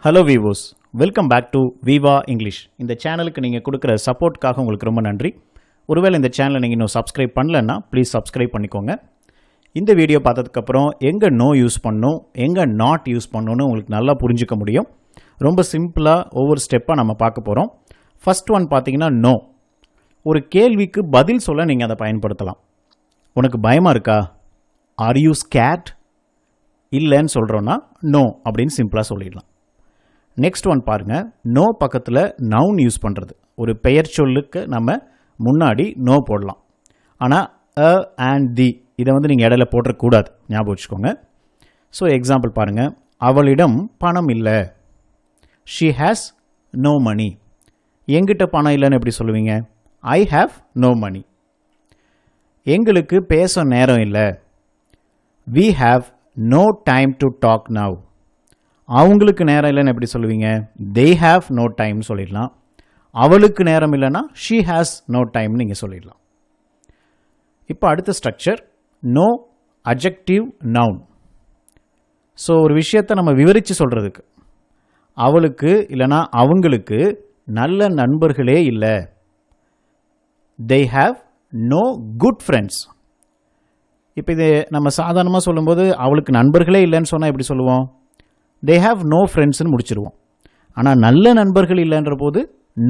Hello vivos, welcome back to Viva English. இந்த சேனலுக்கு நீங்கள் கொடுக்குற சப்போர்ட்காக உங்களுக்கு ரொம்ப நன்றி. ஒருவேளை இந்த சேனலை நீங்கள் இன்னும் சப்ஸ்கிரைப் பண்ணலன்னா ப்ளீஸ் சப்ஸ்கிரைப் பண்ணிக்கோங்க. இந்த வீடியோ பார்த்ததுக்கப்புறம் எங்கே நோ யூஸ் பண்ணணும், எங்கே நாட் யூஸ் பண்ணணும்னு உங்களுக்கு நல்லா புரிஞ்சிக்க முடியும். ரொம்ப சிம்பிளாக ஒவ்வொரு ஸ்டெப்பாக நம்ம பார்க்க போகிறோம். ஃபர்ஸ்ட் ஒன் பார்த்தீங்கன்னா நோ. ஒரு கேள்விக்கு பதில் சொல்ல நீங்கள் அதை பயன்படுத்தலாம். உனக்கு பயமாக இருக்கா? Are you scared? இல்லைன்னு சொல்கிறோன்னா நோ அப்படின்னு சிம்பிளாக சொல்லிடலாம். நெக்ஸ்ட் ஒன் பாருங்கள், நோ பக்கத்தில் நவுன் யூஸ் பண்ணுறது. ஒரு பெயர் சொல்லுக்கு நம்ம முன்னாடி நோ போடலாம். ஆனால் அ அண்ட் தி இதை நீங்கள் இடையில போடக்கூடாது, ஞாபகம் வச்சுக்கோங்க. ஸோ எக்ஸாம்பிள் பாருங்கள், அவளிடம் பணம் இல்லை. She has no money. எங்கிட்ட பணம் இல்லைன்னு எப்படி சொல்லுவீங்க? I have no money. எங்களுக்கு பேச நேரம் இல்லை. We have no time to talk now. அவங்களுக்கு நேரம் இல்லைன்னு எப்படி சொல்லுவீங்க? தே ஹாவ் நோ டைம் சொல்லிடலாம். அவளுக்கு நேரம் இல்லைன்னா ஷீ ஹேஸ் நோ டைம்னு நீங்கள் சொல்லிடலாம். இப்போ அடுத்த structure no adjective noun. So ஒரு விஷயத்தை நம்ம விவரித்து சொல்கிறதுக்கு, அவளுக்கு இல்லைனா அவங்களுக்கு நல்ல நண்பர்களே இல்லை. They have no good friends. இப்போ இது நம்ம சாதாரணமாக சொல்லும்போது அவளுக்கு நண்பர்களே இல்லைன்னு சொன்னால் எப்படி சொல்லுவோம்? தே ஹாவ் நோ ஃப்ரெண்ட்ஸ்னு முடிச்சிருவோம். ஆனால் நல்ல நண்பர்கள் இல்லைன்ற போது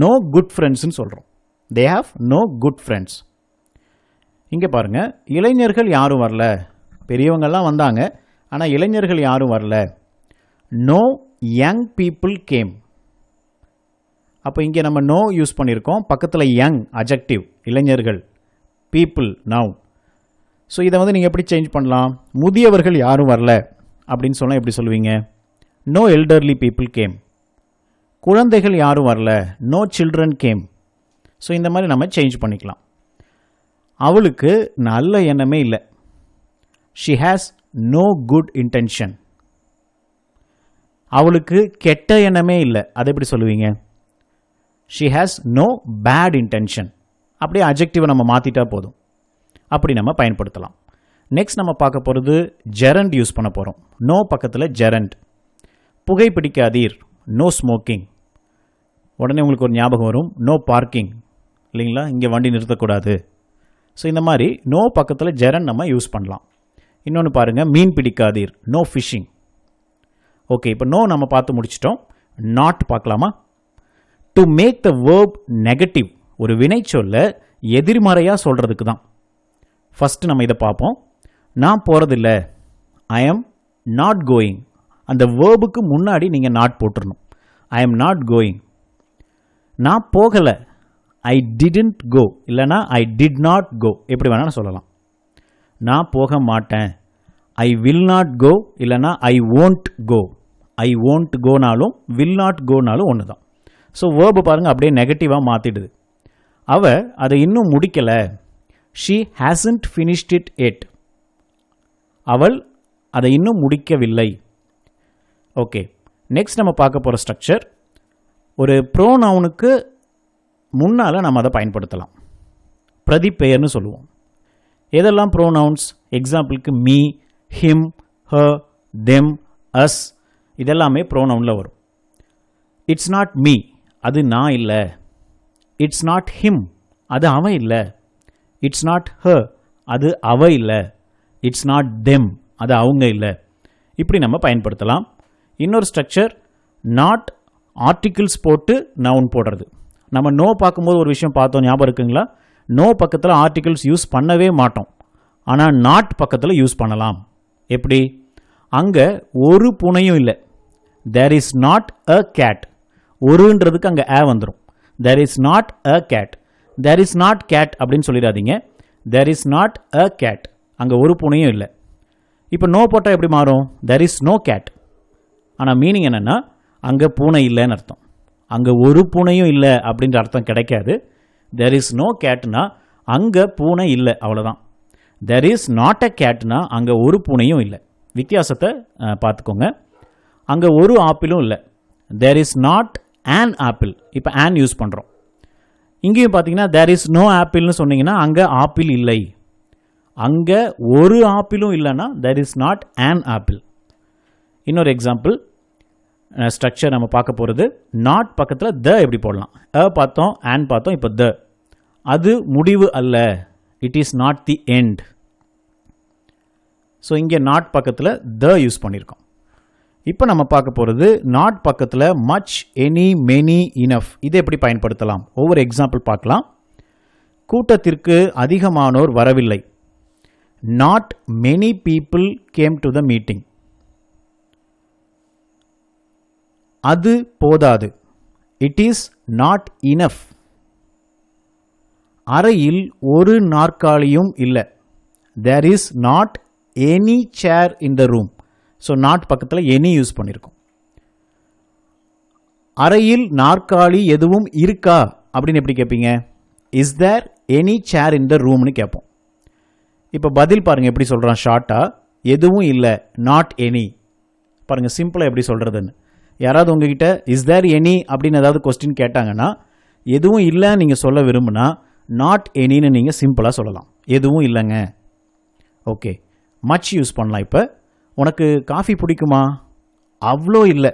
நோ குட் ஃப்ரெண்ட்ஸ்னு சொல்கிறோம். They have no good friends. இங்கே பாருங்கள், இளைஞர்கள் யாரும் வரல. பெரியவங்கள்லாம் வந்தாங்க, ஆனால் இளைஞர்கள் யாரும் வரல. No young people came. அப்போ இங்கே நம்ம நோ யூஸ் பண்ணியிருக்கோம். பக்கத்தில் யங் அட்ஜெக்டிவ், இளைஞர்கள், பீப்புள் நவுன். ஸோ இதை நீங்கள் எப்படி சேஞ்ச் பண்ணலாம்? முதியவர்கள் யாரும் வரல அப்படின்னு சொன்னால் எப்படி சொல்லுவீங்க? No elderly people came. குழந்தைகள் யாரும் வரல. No children game. ஸோ இந்த மாதிரி நம்ம சேஞ்ச் பண்ணிக்கலாம். அவளுக்கு நல்ல எண்ணமே இல்லை. She has no good intention. அவளுக்கு கெட்ட எண்ணமே இல்லை. அதை எப்படி சொல்லுவீங்க? She has no bad intention. அப்படியே அட்ஜெக்டிவை நம்ம மாற்றிட்டா போதும். அப்படி நம்ம பயன்படுத்தலாம். நெக்ஸ்ட் நம்ம பார்க்க போகிறது ஜெரண்ட் யூஸ் பண்ண போகிறோம். நோ பக்கத்தில் ஜெரண்ட். புகைப்பிடிக்காதீர். No smoking. உடனே உங்களுக்கு ஒரு ஞாபகம் வரும், நோ பார்க்கிங் இல்லைங்களா? இங்கே வண்டி நிறுத்தக்கூடாது. ஸோ இந்த மாதிரி நோ பக்கத்தில் ஜெரண்ட் நம்ம யூஸ் பண்ணலாம். இன்னொன்று பாருங்கள், மீன் பிடிக்காதீர். No fishing. ஓகே, இப்போ நோ நம்ம பார்த்து முடிச்சிட்டோம். நாட் பார்க்கலாமா? To make the verb negative. ஒரு வினை சொல்ல எதிர்மறையாக சொல்கிறதுக்கு தான். ஃபஸ்ட்டு நம்ம இதை பார்ப்போம். நான் போகிறதில்ல. I am not going. அந்த வேர்புக்கு முன்னாடி நீங்கள் நாட் போட்டுடணும். I am not going. நான் போகலை. ஐ டிடன்ட் கோ இல்லைனா ஐ டிட் நாட் கோ, எப்படி வேணாலும் சொல்லலாம். நான் போக மாட்டேன். ஐ வில் நாட் கோ இல்லைனா I won't go. I won't கோனாலும் வில் நாட் கோனாலும் ஒன்று தான். ஸோ வேர்பு பாருங்கள், அப்படியே நெகட்டிவாக மாற்றிடுது. அவ அதை இன்னும் முடிக்கலை. She hasn't finished it yet. அவள் அதை இன்னும் முடிக்கவில்லை. ஓகே, நெக்ஸ்ட் நம்ம பார்க்க போகிற ஸ்ட்ரக்சர், ஒரு ப்ரோனவுனுக்கு முன்னால் நம்ம அதை பயன்படுத்தலாம். பிரதிப்பெயர்னு சொல்லுவோம். எதெல்லாம் ப்ரோனவுன்ஸ்? எக்ஸாம்பிளுக்கு me, him, her, them, us இதெல்லாமே ப்ரோனவுனில் வரும். இட்ஸ் நாட் மீ, அது நான் இல்லை. இட்ஸ் நாட் ஹிம், அது அவன் இல்லை. இட்ஸ் நாட் ஹர், அது அவ இல்லை. இட்ஸ் நாட் தெம், அது அவங்க இல்லை. இப்படி நம்ம பயன்படுத்தலாம். இன்னொரு ஸ்ட்ரக்சர், நாட் ஆர்டிகிள்ஸ் போட்டு நவுன் போடுறது. நம்ம நோ பார்க்கும்போது ஒரு விஷயம் பார்த்தோம், ஞாபகம் இருக்குங்களா? நோ பக்கத்தில் ஆர்டிகிள்ஸ் யூஸ் பண்ணவே மாட்டோம். ஆனால் நாட் பக்கத்தில் யூஸ் பண்ணலாம். எப்படி? அங்கே ஒரு பூனையும் இல்லை. There is not a cat. ஒருன்றதுக்கு அங்கே ஏ வந்துடும். There is not a cat. There is not cat அப்படின்னு சொல்லிடாதீங்க. There is not a cat. அங்கே ஒரு பூனையும் இல்லை. இப்போ நோ போட்டால் எப்படி மாறும்? There is no cat. ஆனால் மீனிங் என்னென்னா அங்கே பூனை இல்லைன்னு அர்த்தம். அங்கே ஒரு பூனையும் இல்லை அப்படின்ற அர்த்தம் கிடைக்காது. தெர் இஸ் நோ கேட்னா அங்கே பூனை இல்லை, அவ்வளோதான். தெர் இஸ் நாட் அ கேட்னா அங்கே ஒரு பூனையும் இல்லை. வித்தியாசத்தை பார்த்துக்கோங்க. அங்கே ஒரு ஆப்பிளும் இல்லை. There is not an apple. இப்போ ஆன் யூஸ் பண்ணுறோம். இங்கேயும் பார்த்தீங்கன்னா தேர் இஸ் நோ ஆப்பிள்னு சொன்னீங்கன்னா அங்கே ஆப்பிள் இல்லை. அங்கே ஒரு ஆப்பிளும் இல்லைன்னா there is not an apple. இன்னொரு எக்ஸாம்பிள், ஸ்ட்ரக்சர் நம்ம பார்க்க போகிறது. நாட் பக்கத்தில் த எப்படி போடலாம்? பார்த்தோம், and பார்த்தோம், இப்போ த. அது முடிவு அல்ல, it is not the end. So இங்கே நாட் பக்கத்தில் த யூஸ் பண்ணியிருக்கோம். இப்போ நம்ம பார்க்க போகிறது நாட் பக்கத்தில் மச், எனி, மெனி, இனஃப். இதை எப்படி பயன்படுத்தலாம்? ஒவ்வொரு எக்ஸாம்பிள் பார்க்கலாம். கூட்டத்திற்கு அதிகமானோர் வரவில்லை. Not many people came to the meeting. அது போதாது, இட் இஸ் நாட் இனஃப். அறையில் ஒரு நாற்காலியும் இல்லை. There is not any chair in the room. So not பக்கத்தில் எனி யூஸ் பண்ணியிருக்கோம். அறையில் நாற்காலி எதுவும் இருக்கா அப்படின்னு எப்படி கேட்பீங்க? Is there any chair in த ரூம்னு கேட்போம். இப்போ பதில் பாருங்கள் எப்படி சொல்கிறான் ஷார்ட்டாக. எதுவும் இல்லை, நாட் எனி. பாருங்கள் சிம்பிளாக எப்படி சொல்கிறதுன்னு. யாராவது உங்ககிட்ட இஸ் தேர் எனி அப்படின்னு ஏதாவது கொஸ்டின் கேட்டாங்கன்னா, எதுவும் இல்லைன்னு நீங்கள் சொல்ல விரும்புனா நாட் எனின்னு நீங்கள் சிம்பிளாக சொல்லலாம். எதுவும் இல்லைங்க. ஓகே, மச் யூஸ் பண்ணலாம். இப்போ உனக்கு காஃபி பிடிக்குமா? அவ்வளோ இல்லை.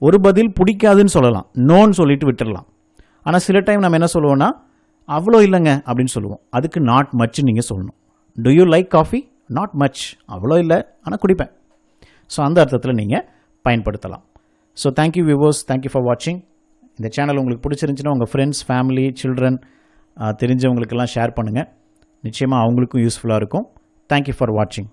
ஒரு பதில் பிடிக்காதுன்னு சொல்லலாம், நோன்னு சொல்லிட்டு விட்டுடலாம். ஆனால் சில டைம் நம்ம என்ன சொல்லுவோம்னா அவ்வளோ இல்லைங்க அப்படின்னு சொல்லுவோம். அதுக்கு நாட் மச்னு நீங்கள் சொல்லணும். To you like coffee? Not much, அவ்வளோ இல்லை ஆனால் குடிப்பேன். ஸோ அந்த அர்த்தத்தில் நீங்கள் பயன்படுத்தலாம். So thank you viewers, thank you for வாட்சிங். இந்த சேனல் உங்களுக்கு பிடிச்சிருந்துச்சுன்னா உங்கள் ஃப்ரெண்ட்ஸ், ஃபேமிலி, சில்ட்ரன், தெரிஞ்சவங்களுக்கெல்லாம் ஷேர் பண்ணுங்கள். நிச்சயமாக அவங்களுக்கும் யூஸ்ஃபுல்லாக இருக்கும். தேங்க்யூ ஃபார் வாட்சிங்.